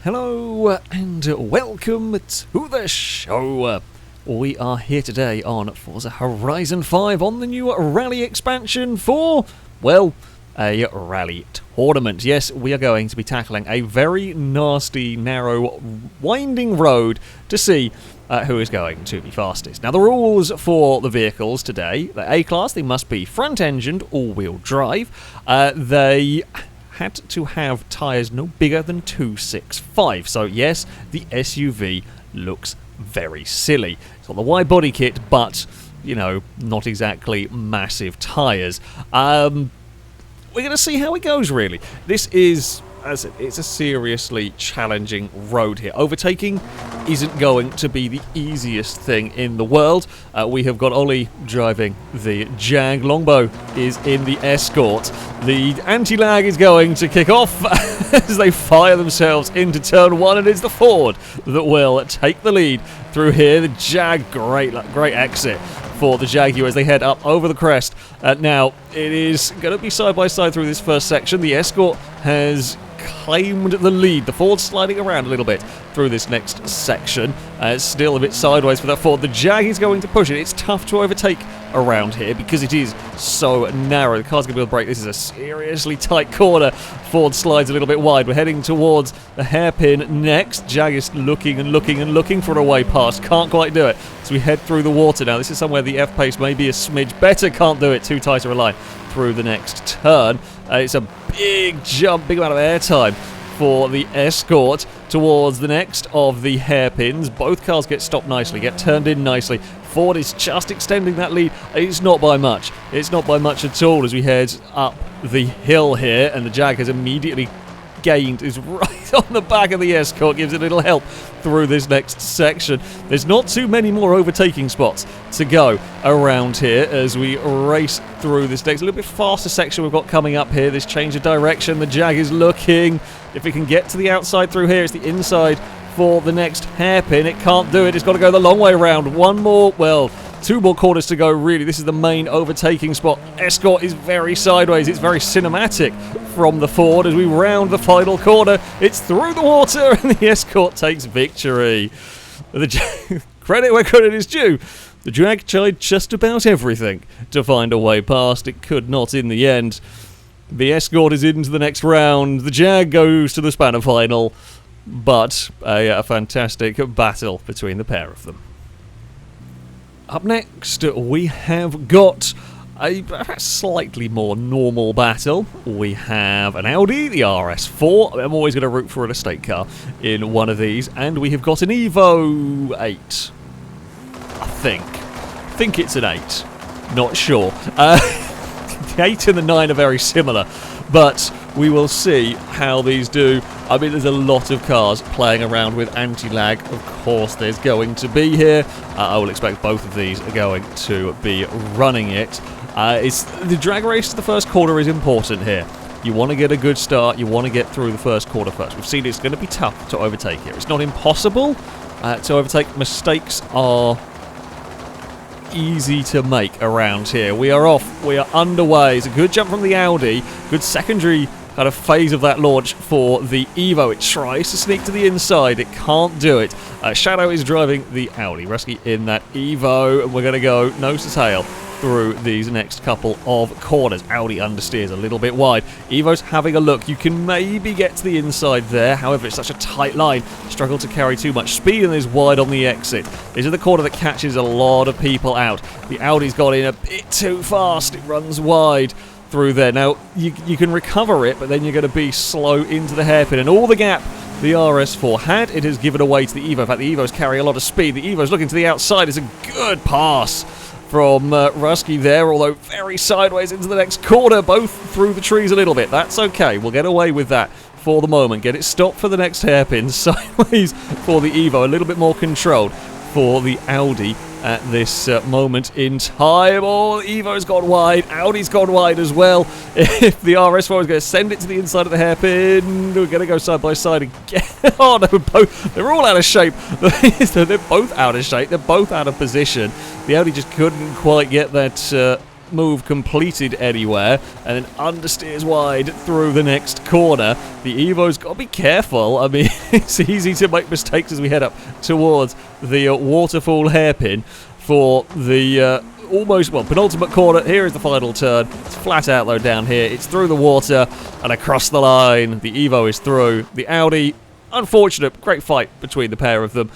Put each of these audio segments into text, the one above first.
Hello and welcome to the show. We are here today on Forza Horizon 5 on the new rally expansion for, well, a rally tournament. Yes, we are going to be tackling a very nasty, narrow, winding road to see who is going to be fastest. Now, the rules for the vehicles today, the A-Class, they must be front-engined, all-wheel drive. They had to have tyres no bigger than 265. So, yes, the SUV looks very silly. It's got the wide body kit, but, you know, not exactly massive tyres. We're going to see how it goes, really. This is, as it's a seriously challenging road here. Overtaking isn't going to be the easiest thing in the world. We have got Ollie driving the Jag. Longbow is in the Escort. The anti-lag is going to kick off as they fire themselves into turn one, and it's the Ford that will take the lead through here. The Jag, great exit for the Jaguar as they head up over the crest. Now, it is going to be side by side through this first section. The Escort has claimed the lead. The Ford sliding around a little bit through this next section. It's still a bit sideways for that Ford. The Jag is going to push it. It's tough to overtake around here because it is so narrow. The car's going to be able to brake. This is a seriously tight corner. Ford slides a little bit wide. We're heading towards the hairpin next. Jag is looking and looking and looking for a way past. Can't quite do it. So we head through the water now. This is somewhere the F-pace may be a smidge better. Can't do it. Too tight a line through the next turn. It's a big jump, big amount of airtime for the Escort towards the next of the hairpins. Both cars get stopped nicely, get turned in nicely. Ford is just extending that lead. It's not by much. It's not by much at all as we head up the hill here, and the Jag has immediately gained, is right on the back of the Escort, gives it a little help through this next section. There's not too many more overtaking spots to go around here as we race through this next, a little bit faster section we've got coming up here. This change of direction, the Jag is looking if it can get to the outside through here. It's the inside for the next hairpin. It can't do it. It's got to go the long way around. One more, well, two more corners to go, really. This is the main overtaking spot. Escort is very sideways. It's very cinematic from the Ford as we round the final corner. It's through the water, and the Escort takes victory. Credit where credit is due. The Jag tried just about everything to find a way past. It could not in the end. The Escort is into the next round. The Jag goes to the Spanner final. But a fantastic battle between the pair of them. Up next, we have got a slightly more normal battle. We have an Audi, the RS4. I'm always going to root for an estate car in one of these. And we have got an Evo 8. I think it's an 8. Not sure. The 8 and the 9 are very similar. But we will see how these do. I mean, there's a lot of cars playing around with anti-lag. Of course, there's going to be here. I will expect both of these are going to be running it. It's the drag race to the first corner is important here. You want to get a good start. You want to get through the first corner first. We've seen it's going to be tough to overtake here. It's not impossible to overtake. Mistakes are easy to make around here. We are off. We are underway. It's a good jump from the Audi. Good secondary kind of phase of that launch for the Evo. It tries to sneak to the inside. It can't do it. Shadow is driving the Audi. Rusky in that Evo. And we're going to go nose to tail through these next couple of corners. Audi understeers a little bit wide. Evo's having a look. You can maybe get to the inside there. However, it's such a tight line. Struggle to carry too much speed and is wide on the exit. This is the corner that catches a lot of people out. The Audi's got in a bit too fast. It runs wide through there. Now, you can recover it, but then you're going to be slow into the hairpin. And all the gap the RS4 had, it has given away to the Evo. In fact, the Evo's carrying a lot of speed. The Evo's looking to the outside. It's a good pass from Rusky there, although very sideways into the next corner, both through the trees a little bit. That's okay. We'll get away with that for the moment. Get it stopped for the next hairpin. Sideways for the Evo. A little bit more controlled for the Audi at this moment in time. Oh, Evo's gone wide. Audi's gone wide as well. If the RS4 is going to send it to the inside of the hairpin, we're going to go side by side again. Oh, no, they're all out of shape. They're both out of shape. They're both out of position. The Audi just couldn't quite get that move completed anywhere, and then understeers wide through the next corner. The Evo's got to be careful. I mean, it's easy to make mistakes as we head up towards the waterfall hairpin for the almost, well, penultimate corner. Here is the final turn. It's flat out though down here. It's through the water and across the line. The Evo is through. The Audi, unfortunate, great fight between the pair of them.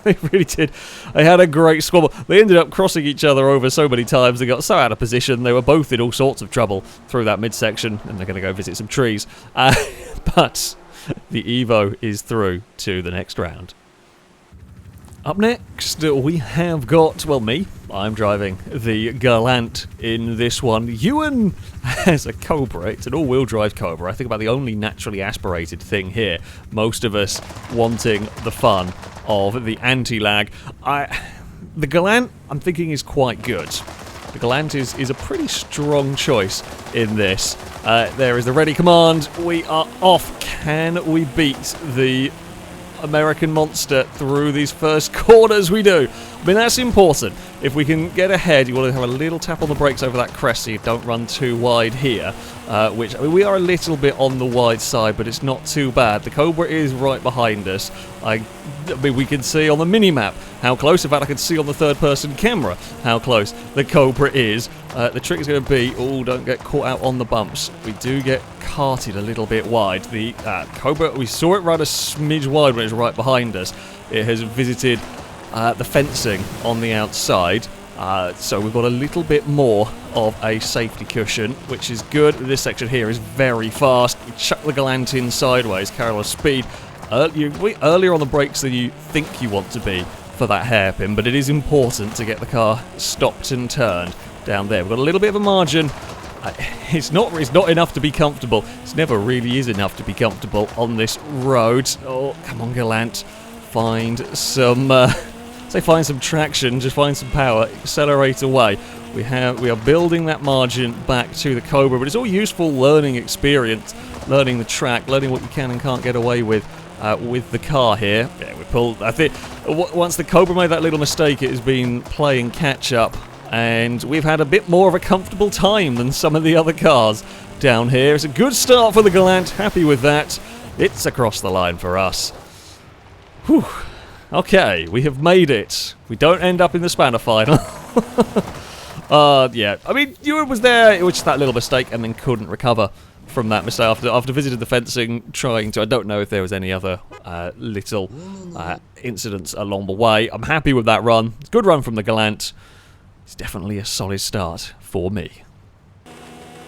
They really did. They had a great squabble. They ended up crossing each other over so many times. They got so out of position. They were both in all sorts of trouble through that midsection, and they're going to go visit some trees. But the Evo is through to the next round. Up next, we have got, well, me. I'm driving the Galant in this one. Ewan has a Cobra. It's an all-wheel drive Cobra. I think about the only naturally aspirated thing here. Most of us wanting the fun of the anti-lag. The Galant, I'm thinking, is quite good. The Galant is a pretty strong choice in this. There is the ready command. We are off. Can we beat the American monster through these first corners? We do. I mean, that's important. If we can get ahead, you want to have a little tap on the brakes over that crest so you don't run too wide here, which, I mean, we are a little bit on the wide side, but it's not too bad. The Cobra is right behind us. I mean, we can see on the mini-map how close. In fact, I can see on the third-person camera how close the Cobra is. The trick is going to be, oh, don't get caught out on the bumps. We do get carted a little bit wide. The Cobra, we saw it run a smidge wide when it was right behind us. It has visited the fencing on the outside, so we've got a little bit more of a safety cushion, which is good. This section here is very fast. We chuck the Galant in sideways, carry speed. Earlier on the brakes than you think you want to be for that hairpin, but it is important to get the car stopped and turned down there. We've got a little bit of a margin. It's not enough to be comfortable. It never really is enough to be comfortable on this road. Oh, come on, Galant. Find some find some traction, just find some power, accelerate away. We are building that margin back to the Cobra, but it's all useful learning experience, learning the track, learning what you can and can't get away with the car here. Yeah, we pulled. I think once the Cobra made that little mistake, it has been playing catch up, and we've had a bit more of a comfortable time than some of the other cars down here. It's a good start for the Galant. Happy with that. It's across the line for us. Whew. Okay, we have made it. We don't end up in the Spanner final. Yeah, I mean, Ewan was there. It was just that little mistake, and then couldn't recover from that mistake after visited the fencing, trying to. I don't know if there was any other little incidents along the way. I'm happy with that run. It's a good run from the Galant. It's definitely a solid start for me.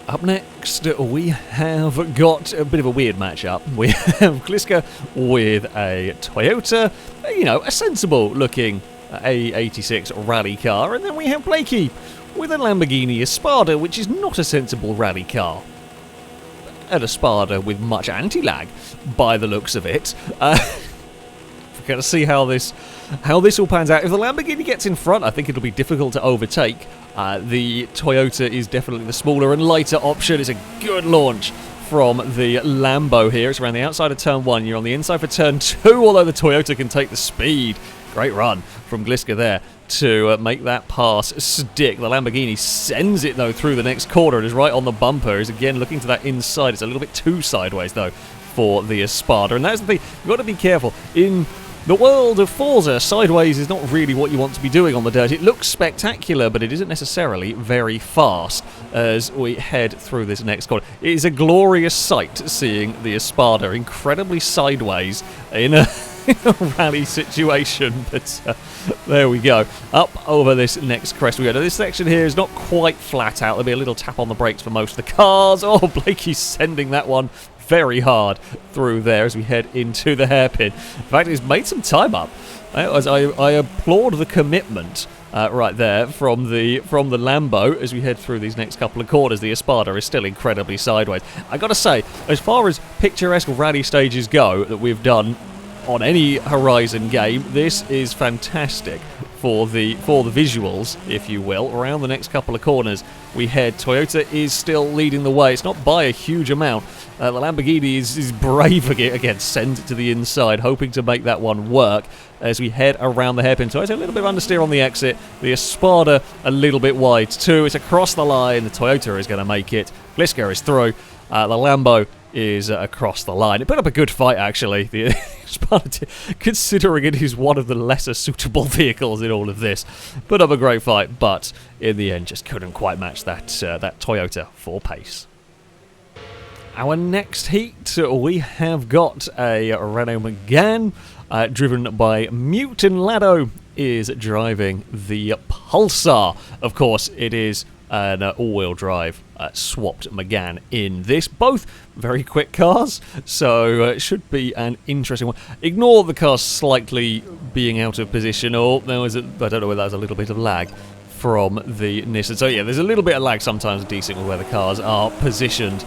Up next, we have got a bit of a weird matchup. We have Gliska with a Toyota, you know, a sensible-looking A86 rally car, and then we have Blakey with a Lamborghini Espada, which is not a sensible rally car. An Espada with much anti-lag, by the looks of it. We're going to see how this all pans out. If the Lamborghini gets in front, I think it'll be difficult to overtake. The Toyota is definitely the smaller and lighter option. It's a good launch from the Lambo here. It's around the outside of turn 1. You're on the inside for turn 2, although the Toyota can take the speed. Great run from Gliska there to make that pass stick. The Lamborghini sends it, though, through the next corner. It is right on the bumper. It's again looking to that inside. It's a little bit too sideways, though, for the Espada. And that's the thing. You've got to be careful. In the world of Forza, sideways is not really what you want to be doing on the dirt. It looks spectacular, but it isn't necessarily very fast as we head through this next corner. It is a glorious sight seeing the Espada incredibly sideways in a rally situation, but there we go. Up over this next crest we go. Now, this section here is not quite flat out. There'll be a little tap on the brakes for most of the cars. Oh, Blakey's sending that one very hard through there as we head into the hairpin. In fact, he's made some time up. I applaud the commitment right there from the Lambo as we head through these next couple of corners. The Espada is still incredibly sideways. I got to say, as far as picturesque rally stages go that we've done on any Horizon game, this is fantastic for the visuals, if you will. Around the next couple of corners we head. Toyota is still leading the way. It's not by a huge amount. The Lamborghini is braving it again, sends it to the inside, hoping to make that one work as we head around the hairpin. Toyota a little bit of understeer on the exit. The Espada a little bit wide too. It's across the line. The Toyota is going to make it. Blisker is through. The Lambo is across the line. It put up a good fight, actually. The Espada, considering it is one of the lesser suitable vehicles in all of this, put up a great fight, but in the end just couldn't quite match that Toyota for pace. Our next heat, we have got a Renault Megane, driven by Mutant Lado, is driving the Pulsar. Of course, it is an all-wheel drive swapped Megane in this. Both very quick cars, so it should be an interesting one. Ignore the car slightly being out of position, or there was I don't know whether that was a little bit of lag from the Nissan. So yeah, there's a little bit of lag sometimes decent with where the cars are positioned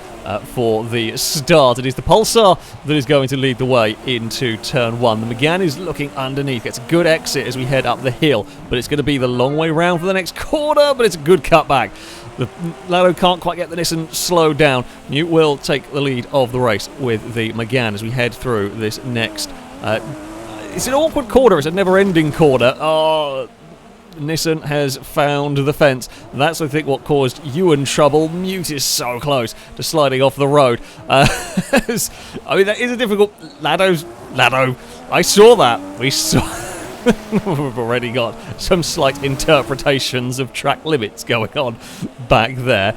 for the start. It is the Pulsar that is going to lead the way into turn one. The Megane is looking underneath, gets a good exit as we head up the hill, but it's going to be the long way round for the next corner, but it's a good cutback. The Lado can't quite get the Nissan slowed down. Newt will take the lead of the race with the Megane as we head through this next... it's an awkward corner, it's a never-ending corner. Oh... Nissan has found the fence. That's, I think, what caused Ewan trouble. Mute is so close to sliding off the road. I mean, that is a difficult... Lado. I saw that. We saw... We've already got some slight interpretations of track limits going on back there.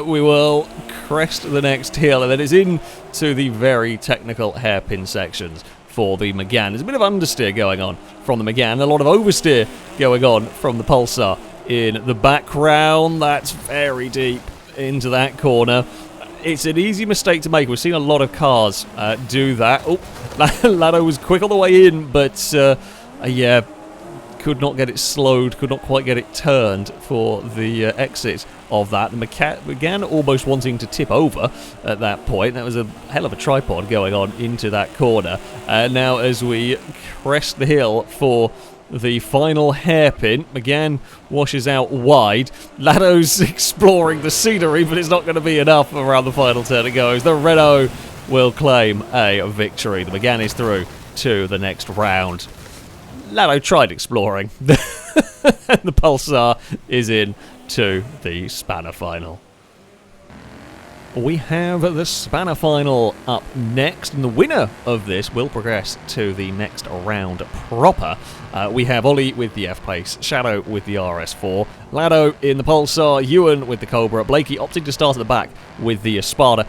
We will crest the next hill, and then it's into the very technical hairpin sections for the Megane. There's a bit of understeer going on from the Megane, a lot of oversteer going on from the Pulsar in the background. That's very deep into that corner. It's an easy mistake to make. We've seen a lot of cars do that. Oh, Lado was quick on the way in, but yeah, could not get it slowed, could not quite get it turned for the exit of that. The Megane almost wanting to tip over at that point. That was a hell of a tripod going on into that corner. Now as we crest the hill for the final hairpin, Megane washes out wide. Lado's exploring the scenery, but it's not going to be enough around the final turn it goes. The Renault will claim a victory. The Megane is through to the next round. Lado tried exploring. The Pulsar is in to the Spanner final. We have the Spanner final up next, and the winner of this will progress to the next round proper. We have Ollie with the F-Pace, Shadow with the RS4, Lado in the Pulsar, Ewan with the Cobra, Blakey opting to start at the back with the Espada,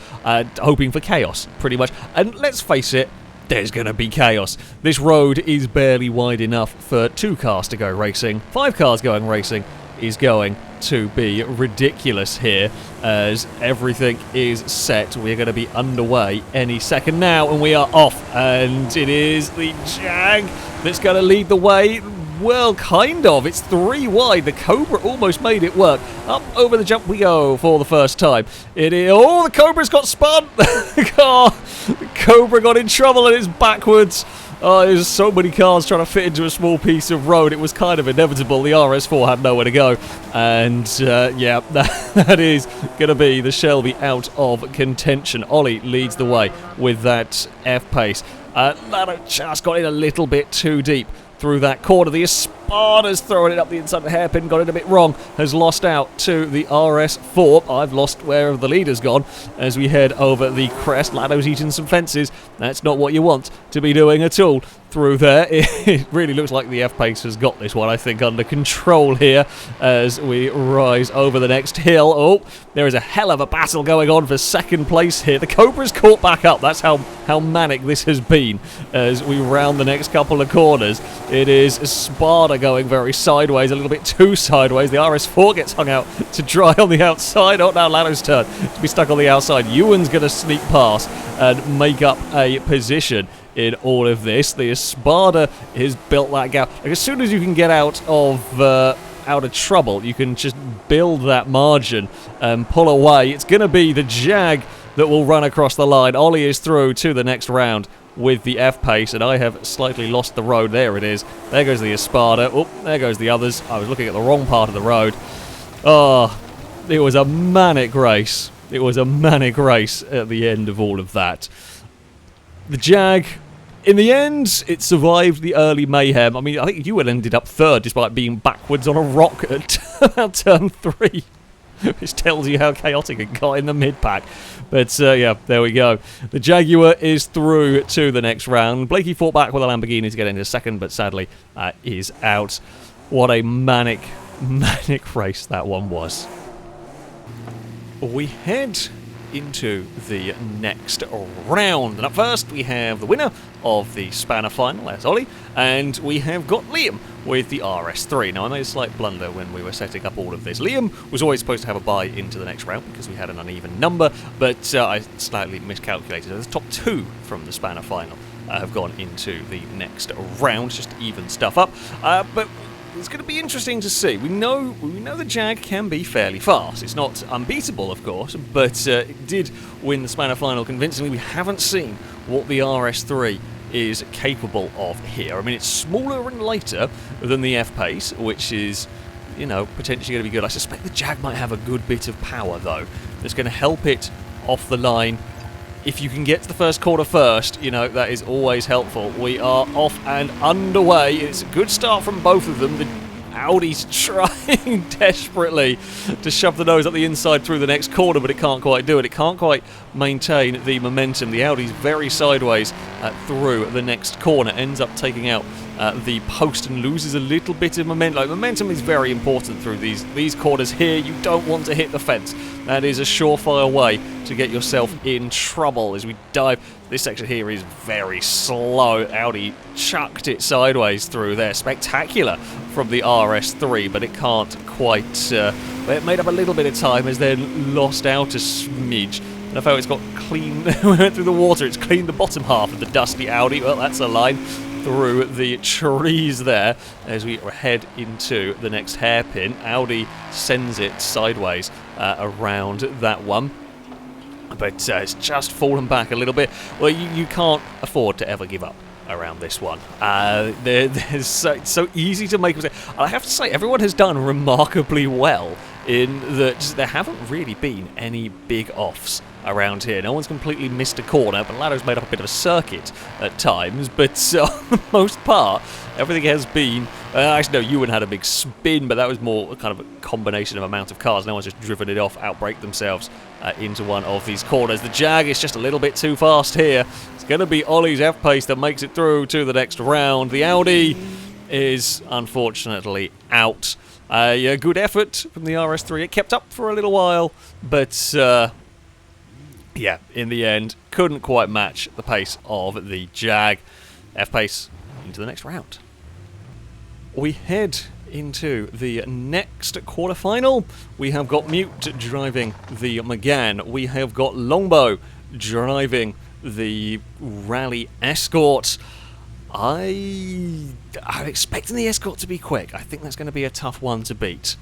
hoping for chaos, pretty much. And let's face it, there's going to be chaos. This road is barely wide enough for 2 cars to go racing. 5 cars going racing is going to be ridiculous here as everything is set. We're going to be underway any second now, and we are off. And it is the Jag that's going to lead the way. Well, kind of. It's 3 wide. The Cobra almost made it work. Up over the jump we go for the first time. It is... Oh, the Cobra's got spun! The Cobra got in trouble and it's backwards. Oh, there's so many cars trying to fit into a small piece of road. It was kind of inevitable. The RS4 had nowhere to go. And, yeah, that is going to be the Shelby out of contention. Ollie leads the way with that F-Pace. Lado just got in a little bit too deep through that corner. The Espada's throwing it up the inside of the hairpin, got it a bit wrong, has lost out to the RS4. I've lost where the leader's gone as we head over the crest. Lado's eating some fences. That's not what you want to be doing at all through there. It really looks like the F-Pace has got this one, I think, under control here as we rise over the next hill. Oh, there is a hell of a battle going on for second place here. The Cobra's caught back up. That's how manic this has been as we round the next couple of corners. It is Espada going very sideways, a little bit too sideways. The RS4 gets hung out to dry on the outside. Oh, now Lado's turn to be stuck on the outside. Ewan's going to sneak past and make up a position in all of this. The Espada has built that gap. Like, as soon as you can get out of trouble, you can just build that margin and pull away. It's going to be the Jag that will run across the line. Ollie is through to the next round with the F-Pace, and I have slightly lost the road. There it is. There goes the Espada. Oh, there goes the others. I was looking at the wrong part of the road. Oh, it was a manic race. It was a manic race at the end of all of that. The Jag, in the end, it survived the early mayhem. I mean, I think you had ended up third despite being backwards on a rock at about turn 3. Which tells you how chaotic it got in the mid-pack. But, yeah, there we go. The Jaguar is through to the next round. Blakey fought back with a Lamborghini to get into second, but sadly is out. What a manic race that one was. We head into the next round. And up first, we have the winner of the Spanner final, that's Ollie, and we have got Liam with the RS3. Now, I made a slight blunder when we were setting up all of this. Liam was always supposed to have a bye into the next round because we had an uneven number, but I slightly miscalculated. The top 2 from the Spanner final have gone into the next round, just to even stuff up. But it's going to be interesting to see. We know the Jag can be fairly fast. It's not unbeatable, of course, but it did win the Spanner final convincingly. We haven't seen what the RS3 is capable of here. I mean, it's smaller and lighter than the F-Pace, which is, you know, potentially going to be good. I suspect the Jag might have a good bit of power, though, that's going to help it off the line. If you can get to the first corner first, you know, that is always helpful. We are off and underway. It's a good start from both of them. The Audi's trying desperately to shove the nose up the inside through the next corner, but it can't quite do it. It can't quite maintain the momentum. The Audi's very sideways through the next corner, ends up taking out the post and loses a little bit of momentum. Like, momentum is very important through these corners here. You don't want to hit the fence. That is a surefire way to get yourself in trouble as we dive. This section here is very slow. Audi chucked it sideways through there. Spectacular from the RS3, but it can't quite... it made up a little bit of time as then lost out a smidge. And I felt it's got clean... we went through the water. It's cleaned the bottom half of the dusty Audi. Well, that's a line through the trees there as we head into the next hairpin. Audi sends it sideways around that one. But it's just fallen back a little bit. Well, you can't afford to ever give up around this one. It's so easy to make mistakes. I have to say, everyone has done remarkably well in that there haven't really been any big offs around here. No one's completely missed a corner, but Lado's made up a bit of a circuit at times, but on the most part, everything has been... actually, no, Ewan had a big spin, but that was more kind of a combination of amount of cars. No one's just driven it off, outbrake themselves into one of these corners. The Jag is just a little bit too fast here. It's going to be Ollie's F-Pace that makes it through to the next round. The Audi is unfortunately out. Yeah, good effort from the RS3. It kept up for a little while, but yeah, in the end, couldn't quite match the pace of the Jag. F-Pace into the next round. We head into the next quarterfinal. We have got Mute driving the Megane. We have got Longbow driving the Rally Escort. I'm expecting the Escort to be quick. I think that's going to be a tough one to beat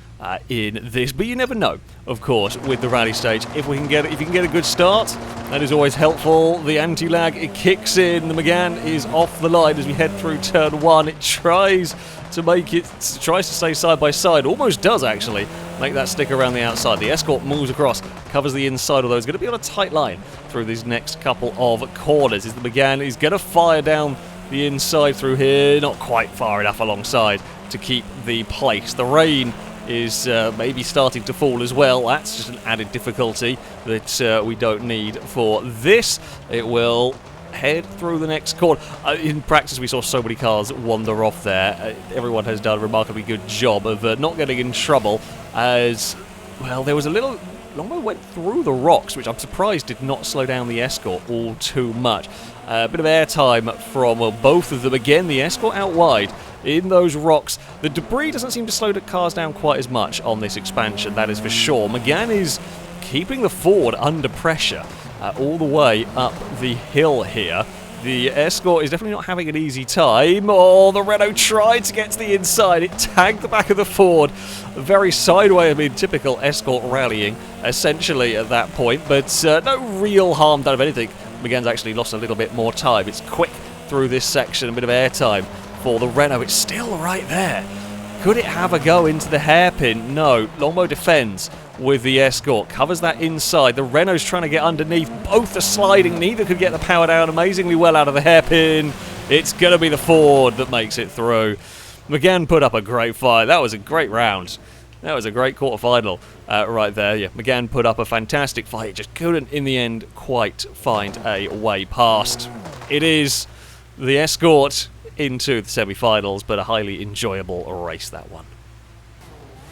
in this, but you never know, of course, with the rally stage. If you can get a good start, that is always helpful. The anti-lag, it kicks in. The Megane is off the line as we head through turn 1. It tries to stay side by side. Almost does, actually, make that stick around the outside. The Escort moves across, covers the inside, although it's going to be on a tight line through these next couple of corners. As the Megane is going to fire down the inside through here, not quite far enough alongside to keep the place. The rain is maybe starting to fall as well. That's just an added difficulty that we don't need for this. It will head through the next corner. In practice, we saw so many cars wander off there. Everyone has done a remarkably good job of not getting in trouble, as well. There was a little... Longbow went through the rocks, which I'm surprised did not slow down the Escort all too much. A bit of airtime from both of them. Again, the Escort out wide in those rocks. The debris doesn't seem to slow the cars down quite as much on this expansion, that is for sure. Megane is keeping the Ford under pressure all the way up the hill here. The Escort is definitely not having an easy time. Oh, the Renault tried to get to the inside. It tagged the back of the Ford. Very sideways, I mean, typical Escort rallying, essentially, at that point. But no real harm done of anything. McGann's actually lost a little bit more time. It's quick through this section, a bit of airtime for the Renault. It's still right there. Could it have a go into the hairpin? No. Lambo defends with the Escort. Covers that inside. The Renault's trying to get underneath. Both are sliding. Neither could get the power down amazingly well out of the hairpin. It's going to be the Ford that makes it through. McGann put up a great fight. That was a great round. That was a great quarter-final right there. Yeah, McGann put up a fantastic fight. Just couldn't, in the end, quite find a way past. It is the Escort into the semi-finals, but a highly enjoyable race, that one.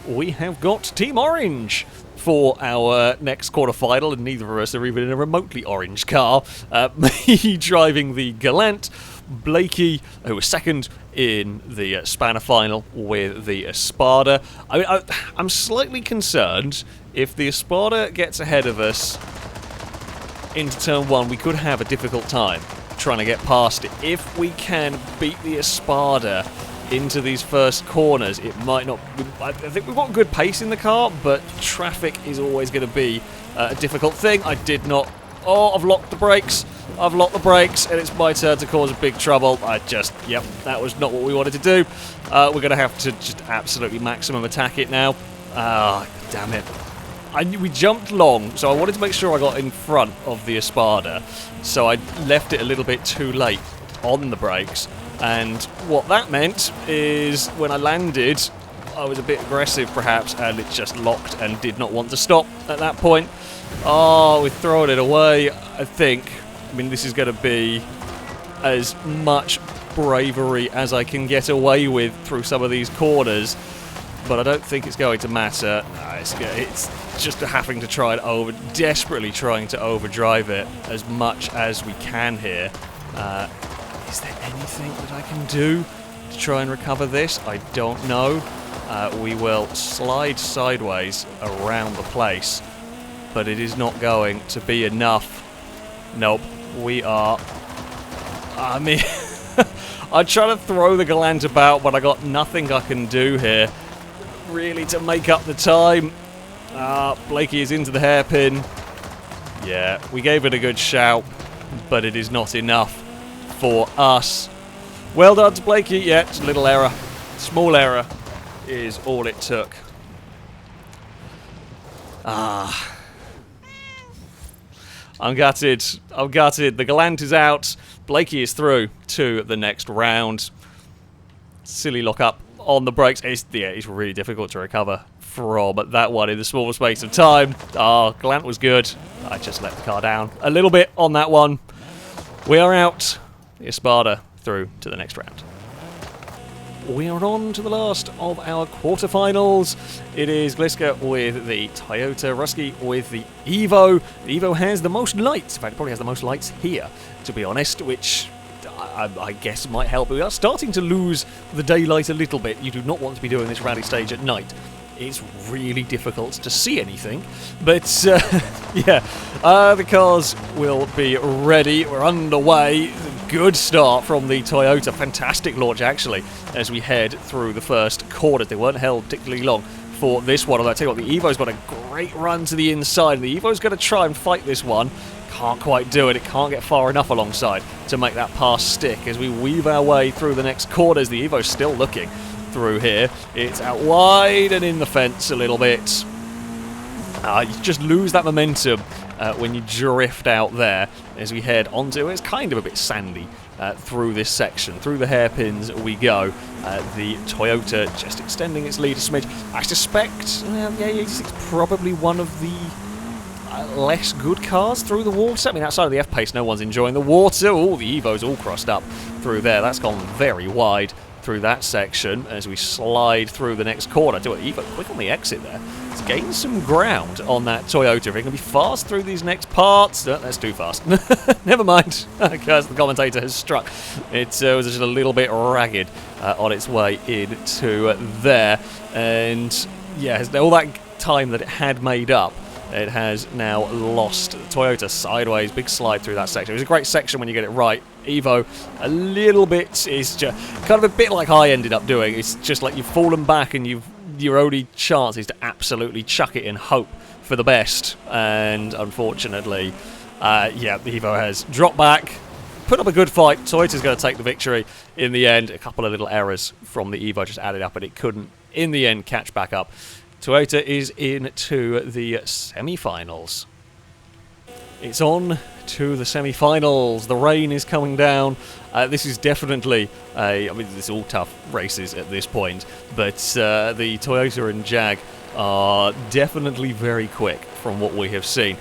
We have got Team Orange for our next quarter-final, and neither of us are even in a remotely orange car. Me driving the Galant, Blakey, who was second in the Spanner final with the Espada. I mean, I'm slightly concerned if the Espada gets ahead of us into turn one, we could have a difficult time trying to get past it. If we can beat the Espada into these first corners, it might not... I think we've got good pace in the car, but traffic is always going to be a difficult thing. I did not... Oh, I've locked the brakes. I've locked the brakes, and it's my turn to cause big trouble. Yep, that was not what we wanted to do. We're going to have to just absolutely maximum attack it now. Ah, damn it. We jumped long, so I wanted to make sure I got in front of the Espada. So I left it a little bit too late on the brakes. And what that meant is when I landed, I was a bit aggressive perhaps, and it just locked and did not want to stop at that point. Oh, we've thrown it away, I think. I mean, this is going to be as much bravery as I can get away with through some of these corners, but I don't think it's going to matter. It's just having to try and desperately trying to overdrive it as much as we can here. Is there anything that I can do to try and recover this? I don't know. We will slide sideways around the place, but it is not going to be enough. Nope, we are... I mean, I try to throw the Galant about, but I got nothing I can do here, really, to make up the time. Blakey is into the hairpin. Yeah, we gave it a good shout, but it is not enough for us. Well done to Blakey. Yeah, it's a little error. Small error is all it took. I'm gutted. I'm gutted. The Galant is out. Blakey is through to the next round. Silly lock-up on the brakes. It's really difficult to recover from that one in the small space of time. Galant was good. I just let the car down a little bit on that one. We are out. The Espada through to the next round. We are on to the last of our quarterfinals. It is Gliska with the Toyota, Rusky with the Evo. The Evo has the most lights. In fact, it probably has the most lights here, to be honest, which I guess might help. We are starting to lose the daylight a little bit. You do not want to be doing this rally stage at night. It's really difficult to see anything, but yeah, the cars will be ready. We're underway. Good start from the Toyota. Fantastic launch, actually, as we head through the first corner. They weren't held particularly long for this one, although I tell you what, the Evo's got a great run to the inside. The Evo's going to try and fight this one. Can't quite do it. It can't get far enough alongside to make that pass stick as we weave our way through the next corners. The Evo's still looking through here. It's out wide and in the fence a little bit. You just lose that momentum when you drift out there as we head onto, it's kind of a bit sandy through this section. Through the hairpins we go. The Toyota just extending its lead a smidge. I suspect the A86 is probably one of the less good cars through the water. I mean, outside of the F-Pace, no one's enjoying the water. Oh, the Evo's all crossed up through there. That's gone very wide through that section as we slide through the next corner. Do it, Evo quick on the exit there. It's gained some ground on that Toyota. If it can be fast through these next parts, that's too fast. Never mind, because the commentator has struck. It was just a little bit ragged on its way into there, and yeah, all that time that it had made up, it has now lost. Toyota sideways, big slide through that section. It was a great section when you get it right. Evo, a little bit, is just kind of a bit like I ended up doing. It's just like you've fallen back and your only chance is to absolutely chuck it and hope for the best. And unfortunately, Yeah, the Evo has dropped back, put up a good fight. Toyota's going to take the victory in the end. A couple of little errors from the Evo just added up, and it couldn't, in the end, catch back up. Toyota is into the semi-finals. It's on to the semi-finals. The rain is coming down. This is definitely I mean, it's all tough races at this point, but the Toyota and Jag are definitely very quick from what we have seen.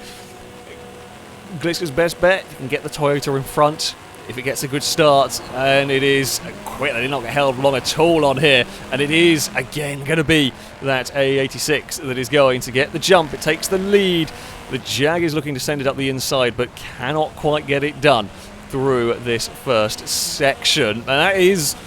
Gliska's best bet, you can get the Toyota in front if it gets a good start, and it is quick. They did not get held long at all on here, and it is again going to be that A86 that is going to get the jump. It takes the lead. The Jag is looking to send it up the inside, but cannot quite get it done through this first section, and that is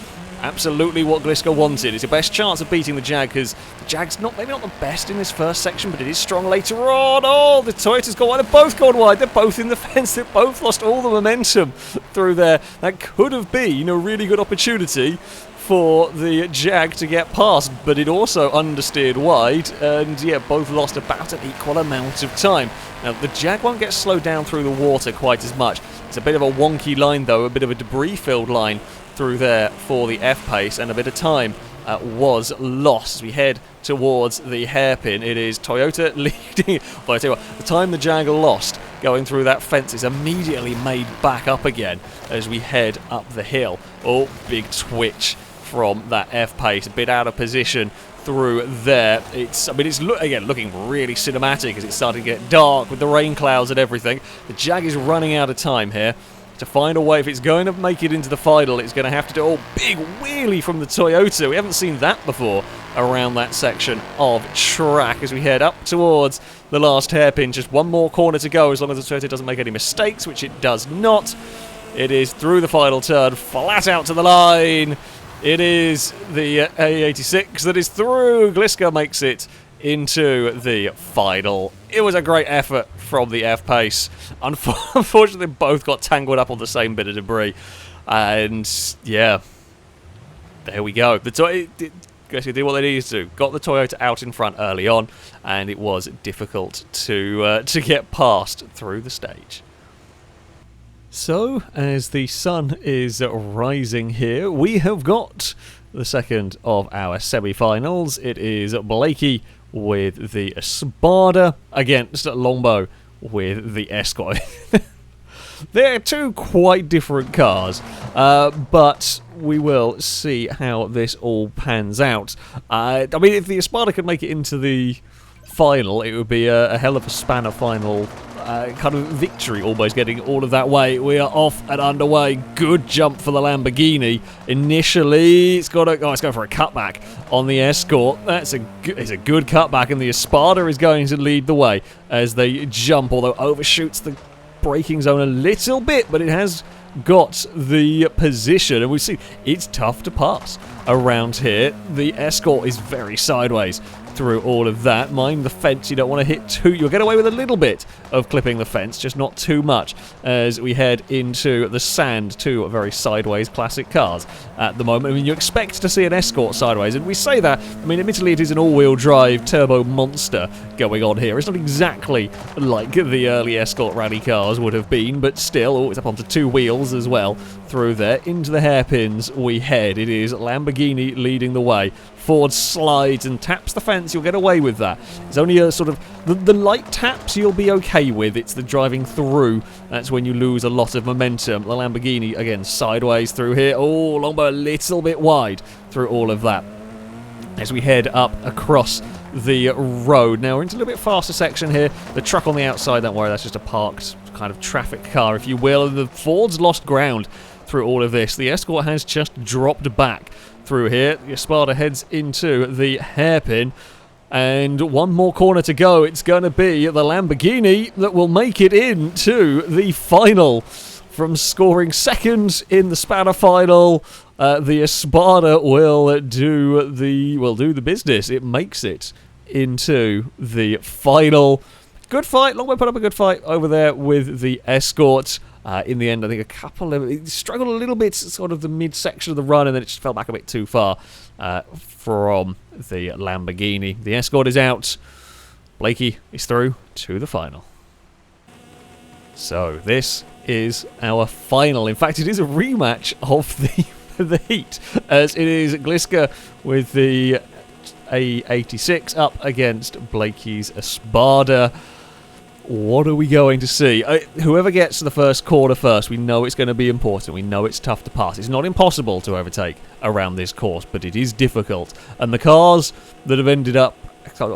absolutely what Gliska wanted. It's your best chance of beating the Jag, because the Jag's maybe not the best in this first section, but it is strong later on. Oh, the Toyota's gone wide. They've both gone wide. They're both in the fence. They've both lost all the momentum through there. That could have been a really good opportunity for the Jag to get past, but it also understeered wide, and yeah, both lost about an equal amount of time. Now, the Jag won't get slowed down through the water quite as much. It's a bit of a wonky line, though, a bit of a debris-filled line through there for the F-pace, and a bit of time was lost as we head towards the hairpin. It is Toyota leading. Well, I tell you what, the time the Jag lost going through that fence is immediately made back up again as we head up the hill. Oh, big twitch from that F-pace, a bit out of position through there. It's again looking really cinematic as it's starting to get dark with the rain clouds and everything. The Jag is running out of time here to find a way. If it's going to make it into the final, it's going to have to do a big wheelie from the Toyota. We haven't seen that before around that section of track as we head up towards the last hairpin. Just one more corner to go, as long as the Toyota doesn't make any mistakes, which it does not. It is through the final turn, flat out to the line. It is the A86 that is through. Gliska makes it into the final. It was a great effort from the F-pace. Unfortunately, both got tangled up on the same bit of debris. And, yeah, there we go. Gliska did what they needed to do. Got the Toyota out in front early on, and it was difficult to get past through the stage. So, as the sun is rising here, we have got the second of our semi-finals. It is Blakey with the Espada against Lambo with the Escort. They're two quite different cars, but we will see how this all pans out. I mean, if the Espada could make it into the final, it would be a hell of a spanner final kind of victory, almost getting all of that way. We are off and underway. Good jump for the Lamborghini. Initially, it's going for a cutback on the Escort. It's a good cutback, and the Espada is going to lead the way as they jump, although overshoots the braking zone a little bit, but it has got the position, and we see it's tough to pass around here. The Escort is very sideways through all of that. Mind the fence, you don't want to hit too. You'll get away with a little bit of clipping the fence, just not too much, as we head into the sand. Two very sideways classic cars at the moment. I mean, you expect to see an Escort sideways, and we say that, I mean, admittedly it is an all-wheel drive turbo monster going on here. It's not exactly like the early Escort rally cars would have been, but still, it's up onto two wheels as well through there. Into the hairpins we head. It is Lamborghini leading the way. Ford slides and taps the fence. You'll get away with that. It's only a sort of the light taps you'll be okay with. It's the driving through that's when you lose a lot of momentum. The Lamborghini again sideways through here. Oh, Lambo a little bit wide through all of that as we head up across the road. Now we're into a little bit faster section here. The truck on the outside, don't worry, that's just a parked kind of traffic car, if you will. And the Ford's lost ground through all of this. The Escort has just dropped back through here. The Espada heads into the hairpin, and one more corner to go. It's going to be the Lamborghini that will make it into the final. From scoring second in the spanner final, the Espada will do the business. It makes it into the final. Good fight. Longbow put up a good fight over there with the Escort. In the end, I think it struggled a little bit, sort of the mid-section of the run, and then it just fell back a bit too far from the Lamborghini. The Escort is out. Blakey is through to the final. So this is our final. In fact, it is a rematch of the heat, as it is Gliska with the A86 up against Blakey's Espada. What are we going to see? Whoever gets to the first corner first, we know it's going to be important. We know it's tough to pass. It's not impossible to overtake around this course, but it is difficult. And the cars that have ended up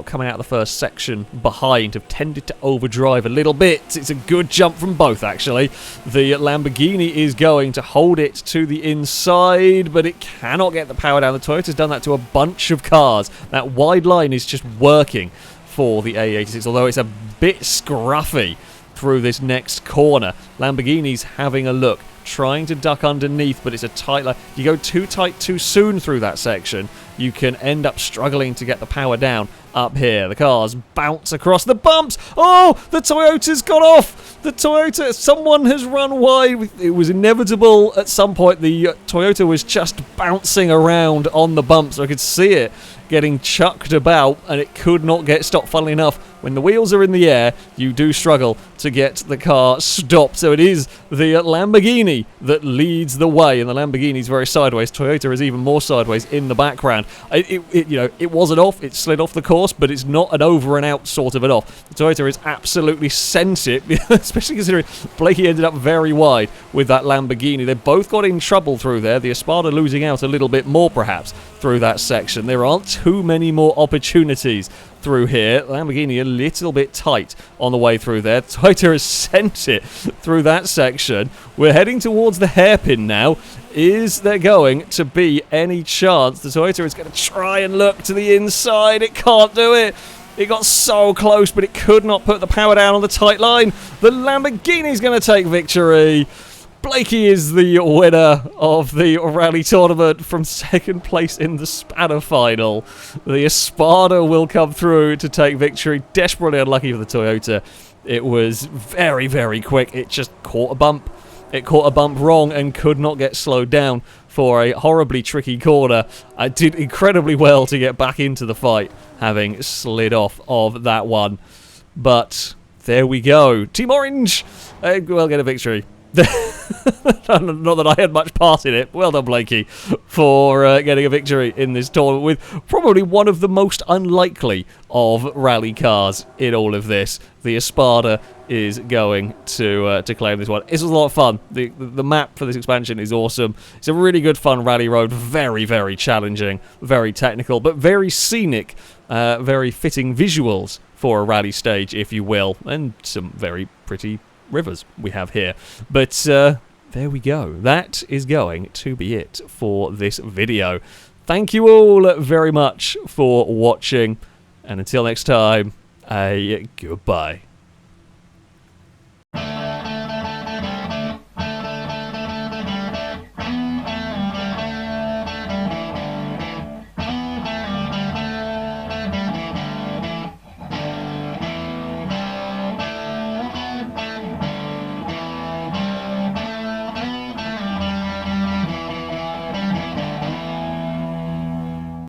coming out of the first section behind have tended to overdrive a little bit. It's a good jump from both, actually. The Lamborghini is going to hold it to the inside, but it cannot get the power down. The Toyota's done that to a bunch of cars. That wide line is just working for the A86, although it's a bit scruffy through this next corner. Lamborghini's having a look, trying to duck underneath, but it's a tight line. You go too tight too soon through that section, you can end up struggling to get the power down up here. The cars bounce across the bumps. Oh, the Toyota's got off. The Toyota, someone has run wide. It was inevitable at some point. The Toyota was just bouncing around on the bumps. I could see it getting chucked about, and it could not get stopped. Funnily enough, when the wheels are in the air, you do struggle to get the car stopped. So it is the Lamborghini that leads the way, and the Lamborghini's very sideways. Toyota is even more sideways in the background. It wasn't off. It slid off the course, but it's not an over and out sort of an off. The Toyota has absolutely sent it, especially considering Blakey ended up very wide with that Lamborghini. They both got in trouble through there. The Espada losing out a little bit more, perhaps, through that section. There aren't too many more opportunities through here. Lamborghini a little bit tight on the way through there. Toyota has sent it through that section. We're heading towards the hairpin now. Is there going to be any chance the Toyota is going to try and look to the inside? It can't do it. It got so close, but it could not put the power down on the tight line. The Lamborghini's going to take victory. Blakey is the winner of the rally tournament from second place in the Spada final. The Espada will come through to take victory. Desperately unlucky for the Toyota. It was very, very quick. It just caught a bump. It caught a bump wrong and could not get slowed down for a horribly tricky corner. I did incredibly well to get back into the fight, having slid off of that one. But there we go. Team Orange will get a victory. Not that I had much part in it. Well done, Blakey, for getting a victory in this tournament with probably one of the most unlikely of rally cars in all of this. The Espada is going to claim this one. This was a lot of fun. The map for this expansion is awesome. It's a really good fun rally road. Very, very challenging, very technical, but very scenic, very fitting visuals for a rally stage, if you will, and some very pretty rivers we have here. But there we go. That is going to be it for this video. Thank you all very much for watching, and until next time, goodbye.